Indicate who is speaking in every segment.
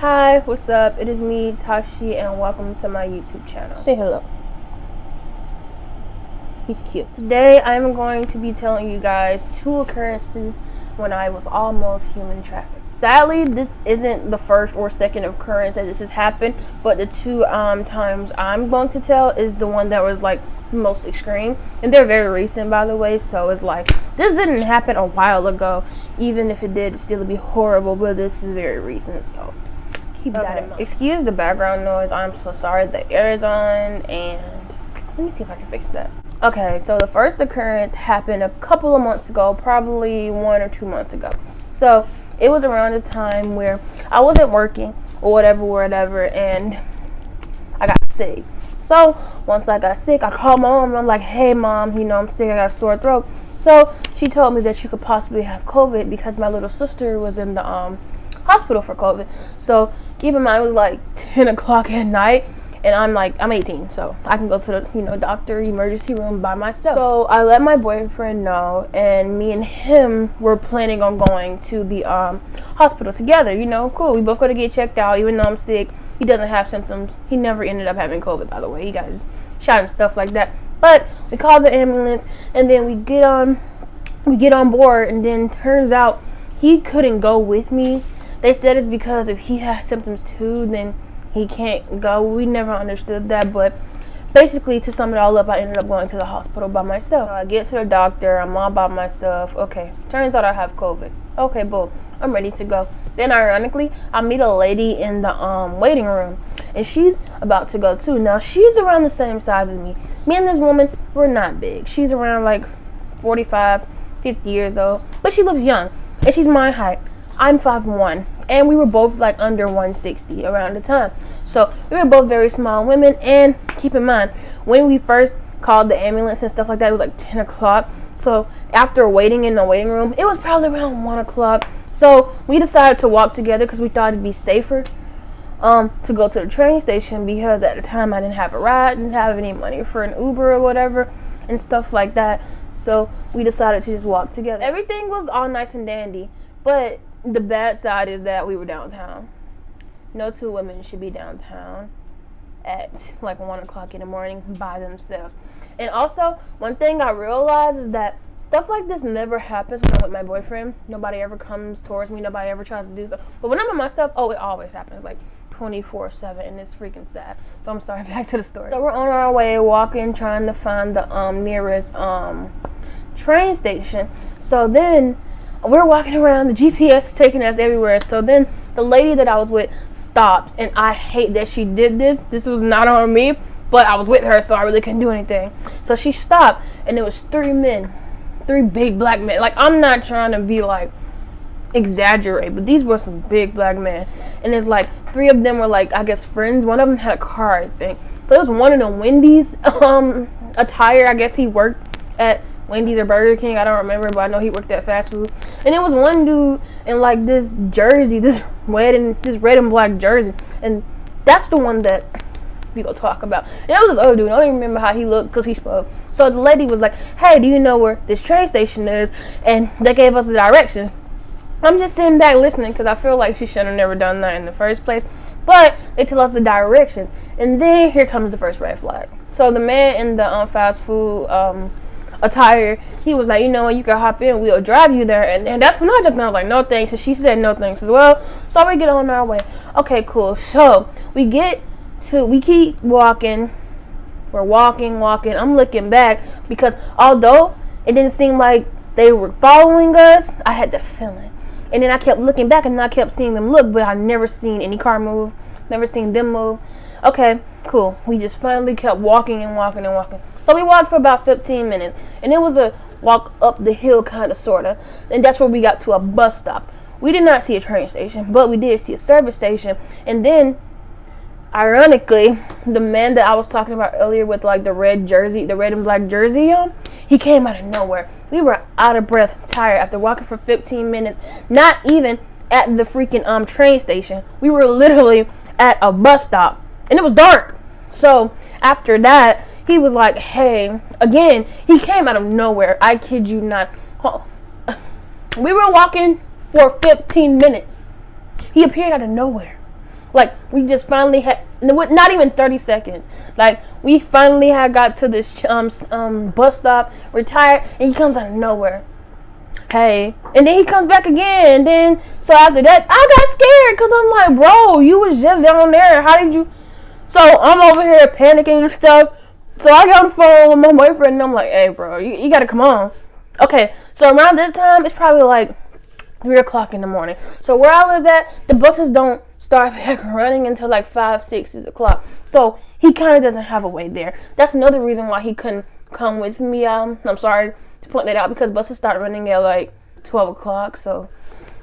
Speaker 1: Hi, what's up? It is me, Tashi, and welcome to my YouTube channel. Say hello. He's cute. Today, I'm going to be telling you guys 2 occurrences when I was almost human trafficked. Sadly, this isn't the first or second occurrence that this has happened, but the 2 times I'm going to tell is the one that was like the most extreme, and they're very recent, by the way. So it's like this didn't happen a while ago. Even if it did, it'd still be horrible, but this is very recent, so keep that in mind. Excuse the background noise. I'm so sorry. The air is on, and let me see if I can fix that. Okay, so the first occurrence happened a couple of months ago, probably 1 or 2 months ago. So it was around the time where I wasn't working or whatever, and I got sick. So once I got sick, I called my mom. I'm like, hey mom, I'm sick, I got a sore throat. So she told me that she could possibly have COVID because my little sister was in the hospital for COVID. So keep in mind, it was like 10 o'clock at night. And I'm 18, so I can go to the, doctor emergency room by myself. So I let my boyfriend know, and me and him were planning on going to the hospital together. Cool. We both go to get checked out, even though I'm sick. He doesn't have symptoms. He never ended up having COVID, by the way. He got his shot and stuff like that. But we call the ambulance, and then we get on board, and then turns out he couldn't go with me. They said it's because if he has symptoms too, then he can't go. We never understood that, but basically, to sum it all up, I ended up going to the hospital by myself. So I get to the doctor, I'm all by myself. Okay, turns out I have COVID. Okay, boom, I'm ready to go. Then ironically, I meet a lady in the waiting room, and she's about to go too. Now, she's around the same size as me. Me and this woman, we're not big. She's around like 45, 50 years old, but she looks young, and she's my height. I'm 5'1", and we were both like under 160 around the time. So we were both very small women. And keep in mind, when we first called the ambulance and stuff like that, it was like 10 o'clock. So after waiting in the waiting room, it was probably around 1 o'clock. So we decided to walk together because we thought it'd be safer to go to the train station, because at the time I didn't have a ride, didn't have any money for an Uber or whatever and stuff like that. So we decided to just walk together. Everything was all nice and dandy, but the bad side is that we were downtown. No 2 women should be downtown at like 1 o'clock in the morning by themselves. And also, one thing I realized is that stuff like this never happens when I'm with my boyfriend. Nobody ever comes towards me. Nobody ever tries to do so. But when I'm with myself, it always happens, like 24/7, and it's freaking sad. So I'm sorry, back to the story. So we're on our way walking, trying to find the nearest train station. So then we're walking around, the GPS is taking us everywhere. So then the lady that I was with stopped, and I hate that she did this. This was not on me, but I was with her, so I really couldn't do anything. So she stopped, and it was 3 men, 3 big black men. Like, I'm not trying to be like exaggerate, but these were some big black men. And it's like 3 of them were like, I guess, friends. One of them had a car, I think. So it was one of the Wendy's attire. I guess he worked at Wendy's or Burger King, I don't remember, but I know he worked at fast food. And it was one dude in like this jersey, this red and black jersey, and that's the one that we gonna talk about. And it was this other dude, I don't even remember how he looked because he spoke. So the lady was like, hey, do you know where this train station is? And they gave us the directions. I'm just sitting back listening because I feel like she should have never done that in the first place. But they tell us the directions, and then here comes the first red flag. So the man in the fast food attire, he was like, you can hop in, we'll drive you there. And that's when I jumped in. I was like, no thanks. And she said no thanks as well. So we get on our way. Okay, cool. So we keep walking. We're walking. I'm looking back because although it didn't seem like they were following us, I had the feeling. And then I kept looking back, and I kept seeing them look, but I never seen any car move, never seen them move. Okay, cool. We just finally kept walking. So we walked for about 15 minutes, and it was a walk up the hill, kind of, sort of. And that's where we got to a bus stop. We did not see a train station, but we did see a service station. And then, ironically, the man that I was talking about earlier with like the red and black jersey on, he came out of nowhere. We were out of breath, tired after walking for 15 minutes, not even at the freaking train station. We were literally at a bus stop, and it was dark. So after that, he was like, hey, again, he came out of nowhere. I kid you not. We were walking for 15 minutes. He appeared out of nowhere. Like, we just finally had, not even 30 seconds. Like, we finally had got to this bus stop, retired, and he comes out of nowhere. Hey, and then he comes back again, and then, so after that, I got scared, because I'm like, bro, you was just down there. How did you? So I'm over here panicking and stuff. So I get on the phone with my boyfriend, and I'm like, hey, bro, you got to come on. Okay, so around this time, it's probably like 3 o'clock in the morning. So where I live at, the buses don't start back running until like 5, 6 o'clock. So he kind of doesn't have a way there. That's another reason why he couldn't come with me. I'm sorry to point that out, because buses start running at like 12 o'clock. So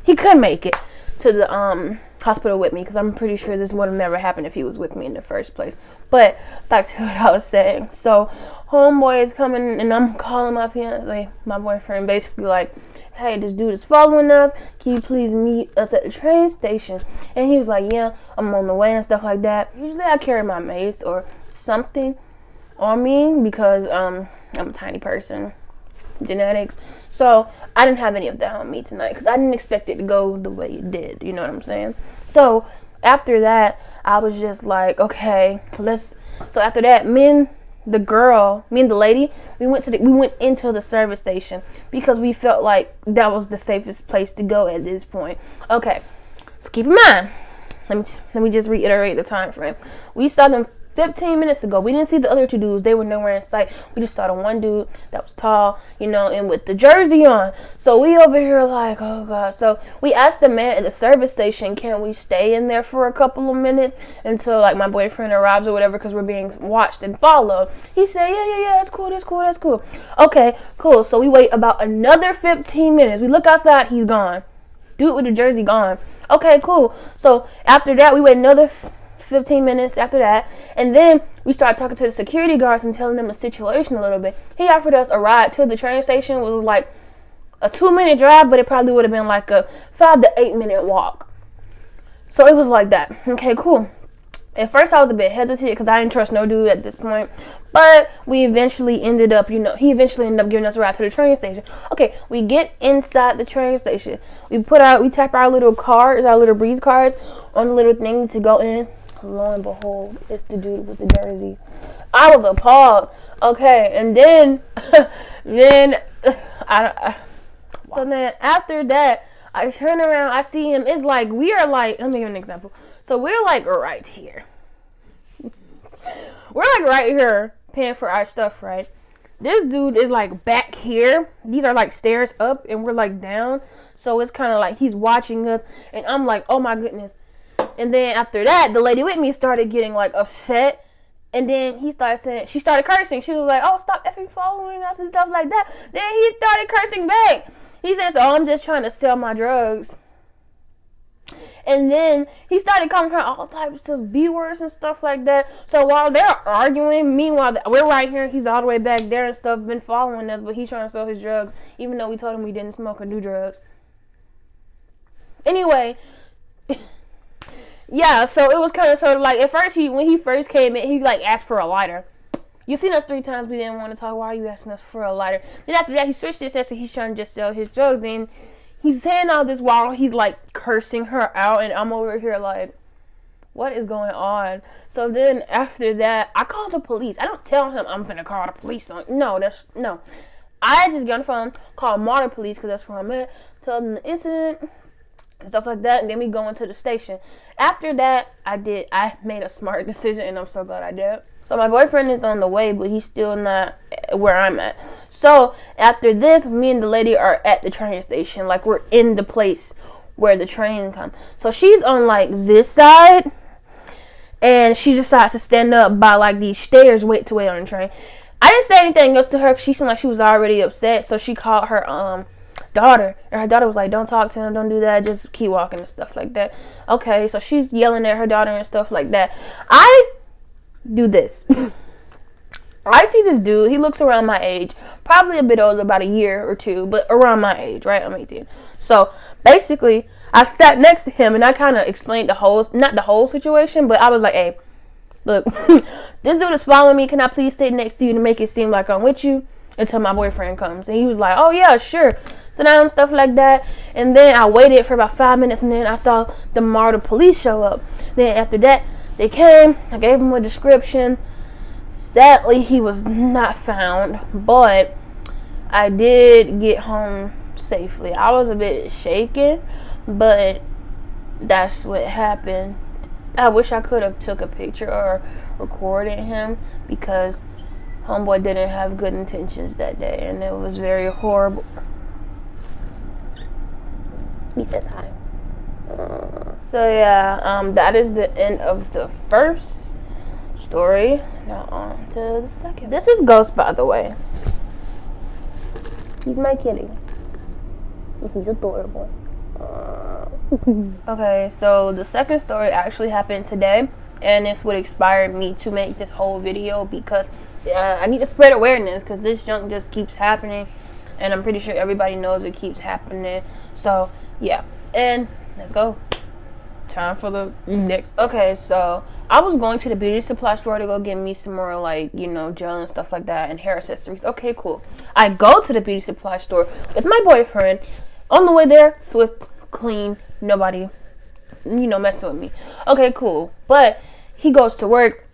Speaker 1: he could make it to the hospital with me, because I'm pretty sure this would have never happened if he was with me in the first place. But back to what I was saying. So homeboy is coming, and I'm calling my fiance, my boyfriend, basically like, hey, this dude is following us. Can you please meet us at the train station? And he was like, yeah, I'm on the way and stuff like that. Usually I carry my mace or something on me, because I'm a tiny person. Genetics. So I didn't have any of that on me tonight, because I didn't expect it to go the way it did. You know what I'm saying? So after that, I was just like, okay, so after that, me and the lady, we went into the service station, because we felt like that was the safest place to go at this point. Okay, so keep in mind, let me just reiterate the time frame. We saw them 15 minutes ago. We didn't see the other two dudes. They were nowhere in sight. We just saw the one dude that was tall, and with the jersey on. So we over here like, oh God. So we asked the man at the service station, can we stay in there for a couple of minutes until like my boyfriend arrives or whatever, because we're being watched and followed. He said, yeah, that's cool. Okay, cool. So we wait about another 15 minutes. We look outside, he's gone. Dude with the jersey gone. Okay, cool. So after that, we wait another 15 minutes after that, and then we started talking to the security guards and telling them the situation a little bit. He offered us a ride to the train station. It was like a 2-minute drive, but it probably would have been like a 5 to 8 minute walk. So it was like that. Okay, cool. At first I was a bit hesitant, because I didn't trust no dude at this point, but we eventually ended up, he eventually ended up giving us a ride to the train station. Okay, we get inside the train station. We tap our little cards, our little breeze cards on the little thing to go in. Lo and behold, it's the dude with the jersey. I was appalled. Okay, and then so then after that, I turn around, I see him. It's like, let me give an example. So we're like right here. We're like right here paying for our stuff, right? This dude is like back here. These are like stairs up, and we're like down. So it's kind of like he's watching us, and I'm like, oh my goodness. And then after that, the lady with me started getting like upset, and then she started cursing. She was like, oh, stop effing following us and stuff like that. Then he started cursing back. He says, oh, I'm just trying to sell my drugs. And then he started calling her all types of B words and stuff like that. So while they're arguing, meanwhile, we're right here. He's all the way back there and stuff, been following us, but he's trying to sell his drugs, even though we told him we didn't smoke or do drugs. Anyway, yeah, so it was kind of sort of like, at first, when he first came in, he like asked for a lighter. You've seen us 3 times. We didn't want to talk. Why are you asking us for a lighter? Then after that, he switched it. Said he's trying to just sell his drugs. And he's saying all this while he's like cursing her out. And I'm over here like, what is going on? So then after that, I called the police. I don't tell him I'm gonna call the police on. No. I just get on the phone, call Martyr Police, because that's where I'm at. Tell them the incident and stuff like that, and then we go into the station. After that, I made a smart decision, and I'm so glad I did. So my boyfriend is on the way, but he's still not where I'm at. So after this, me and the lady are at the train station. Like, we're in the place where the train comes. So she's on like this side, and she decides to stand up by like these stairs, wait on the train. I didn't say anything else to her, because she seemed like she was already upset. So she called her daughter, and her daughter was like, don't talk to him, don't do that, just keep walking and stuff like that. Okay, so she's yelling at her daughter and stuff like that. I do this. I see this dude, he looks around my age, probably a bit older, about a year or 2, but around my age, right? I'm 18. So basically, I sat next to him, and I kind of explained not the whole situation, but I was like, hey, look, this dude is following me. Can I please sit next to you to make it seem like I'm with you? until my boyfriend comes. And he was like, oh yeah, sure, sit down and stuff like that. And then I waited for about 5 minutes, and then I saw the MARTA police show up. Then after that, they came. I gave him a description. Sadly, he was not found, but I did get home safely. I was a bit shaken, but that's what happened. I wish I could have took a picture or recorded him, because homeboy didn't have good intentions that day, and it was very horrible. He says hi. So yeah, that is the end of the first story. Now on to the second. This is Ghost, by the way. He's my kitty. He's adorable. Okay, so the second story actually happened today, and this would inspire me to make this whole video, because I need to spread awareness, because this junk just keeps happening, and I'm pretty sure everybody knows it keeps happening. So yeah, and let's go. Time for the next. Okay, so I was going to the beauty supply store to go get me some more, like, you know, gel and stuff like that, and hair accessories. Okay, cool. I go to the beauty supply store with my boyfriend. On the way there, swift, clean, nobody, you know, messing with me. Okay, cool. But he goes to work,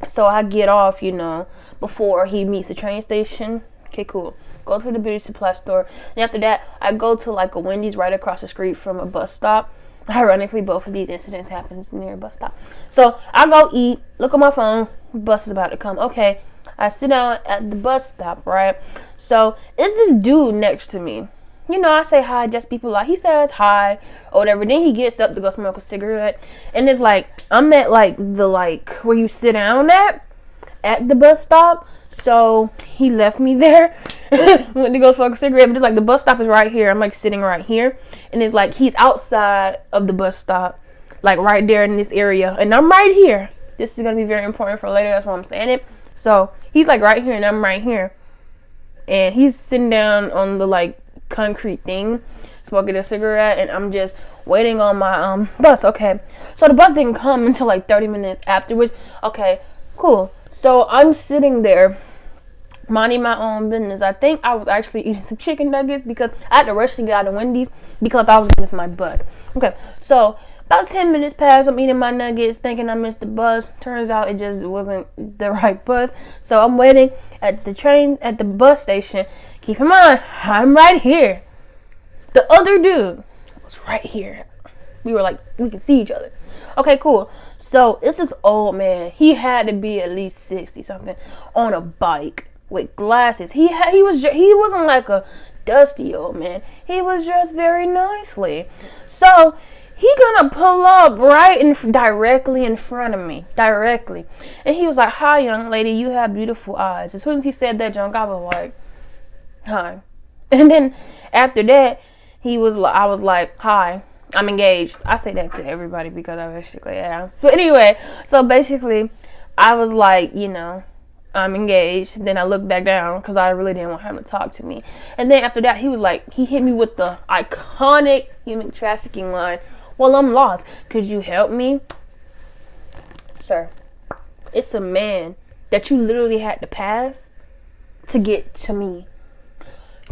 Speaker 1: so I get off, you know, before he meets the train station. Okay, cool. Go to the beauty supply store, and after that, I go to like a Wendy's right across the street from a bus stop. Ironically, both of these incidents happens near a bus stop. So I go eat, look at my phone, bus is about to come. Okay, I sit down at the bus stop, right? So it's this dude next to me. You know, I say hi, just people like, he says hi or whatever. Then he gets up to go smoke a cigarette, and it's like, I'm at like the, like, where you sit down at the bus stop. So he left me there, went to go smoke a cigarette, but it's like the bus stop is right here. I'm like sitting right here, and it's like he's outside of the bus stop, like right there in this area, and I'm right here. This is gonna be very important for later, that's why I'm saying it. So he's like right here, and I'm right here, and he's sitting down on the like concrete thing, smoking a cigarette, and I'm just waiting on my bus. Okay, so the bus didn't come until like 30 minutes afterwards. Okay, cool. So I'm sitting there minding my own business. I think I was actually eating some chicken nuggets, because I had to rush to get out of Wendy's because I was gonna miss my bus. Okay, so about 10 minutes passed. I'm eating my nuggets thinking I missed the bus. Turns out it just wasn't the right bus. So I'm waiting at the bus station. Keep in mind, I'm right here. The other dude was right here. We could see each other. Okay, cool. So it's this old man. He had to be at least 60 something, on a bike with glasses. He wasn't like a dusty old man. He was dressed very nicely. So he gonna pull up directly in front of me, directly. And he was like, "Hi, young lady, you have beautiful eyes." As soon as he said that junk, I was like, "Hi." And then after that, I was like, "Hi, I'm engaged." I say that to everybody because I basically am. But anyway, so basically, I was like, you know, I'm engaged. Then I looked back down because I really didn't want him to talk to me. And then after that, he hit me with the iconic human trafficking line. "Well, I'm lost. Could you help me?" Sir, it's a man that you literally had to pass to get to me.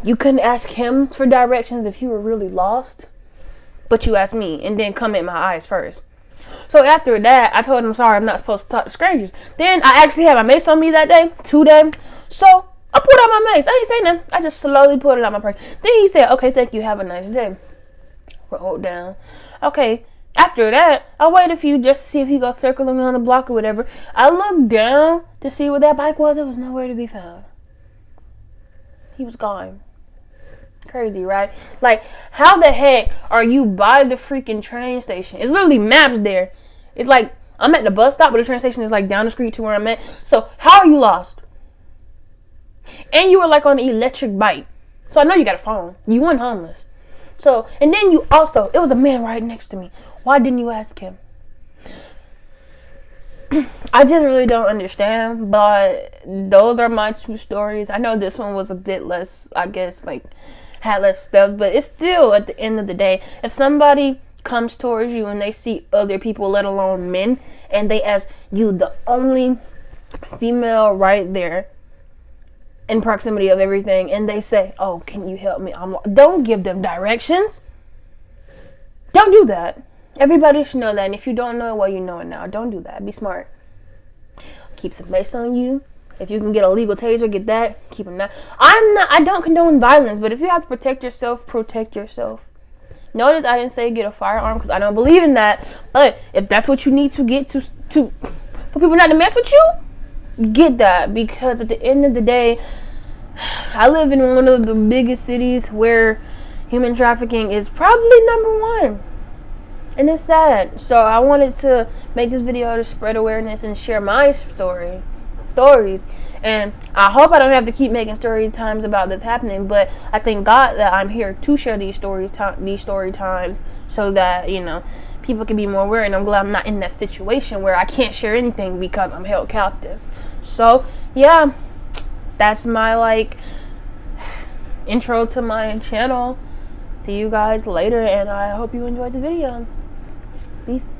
Speaker 1: You couldn't ask him for directions if you were really lost, but you asked me, and then come at my eyes first. So after that, I told him, "Sorry, I'm not supposed to talk to strangers." Then I actually had my mace on me that day, today. So I pulled out my mace. I ain't saying nothing. I just slowly pulled it out my purse. Then he said, "Okay, thank you. Have a nice day." Rolled down. Okay. After that, I waited a few just to see if he goes circling on the block or whatever. I looked down to see where that bike was. It was nowhere to be found. He was gone. Crazy, right? Like, how the heck are you by the freaking train station? It's literally maps there. It's like, I'm at the bus stop, but the train station is like down the street to where I'm at. So, how are you lost? And you were like on an electric bike. So, I know you got a phone. You weren't homeless. So, and then it was a man right next to me. Why didn't you ask him? I just really don't understand, but those are my two stories. I know this one was a bit less, I guess, like, had less steps, but it's still, at the end of the day, if somebody comes towards you and they see other people, let alone men, and they ask you, the only female right there, in proximity of everything, and they say, "Oh, can you help me?" Don't give them directions. Don't do that. Everybody should know that, and if you don't know it, well, you know it now. Don't do that. Be smart. Keep some mace on you. If you can get a legal taser, get that. Keep them. I don't condone violence, but if you have to protect yourself, protect yourself. Notice I didn't say get a firearm because I don't believe in that. But if that's what you need to get to for people not to mess with you, get that. Because at the end of the day, I live in one of the biggest cities where human trafficking is probably number one. And it's sad. So I wanted to make this video to spread awareness and share my stories. And I hope I don't have to keep making story times about this happening, but I thank God that I'm here to share these story times so that, you know, people can be more aware. And I'm glad I'm not in that situation where I can't share anything because I'm held captive. So yeah, that's my intro to my channel. See you guys later, and I hope you enjoyed the video. Peace.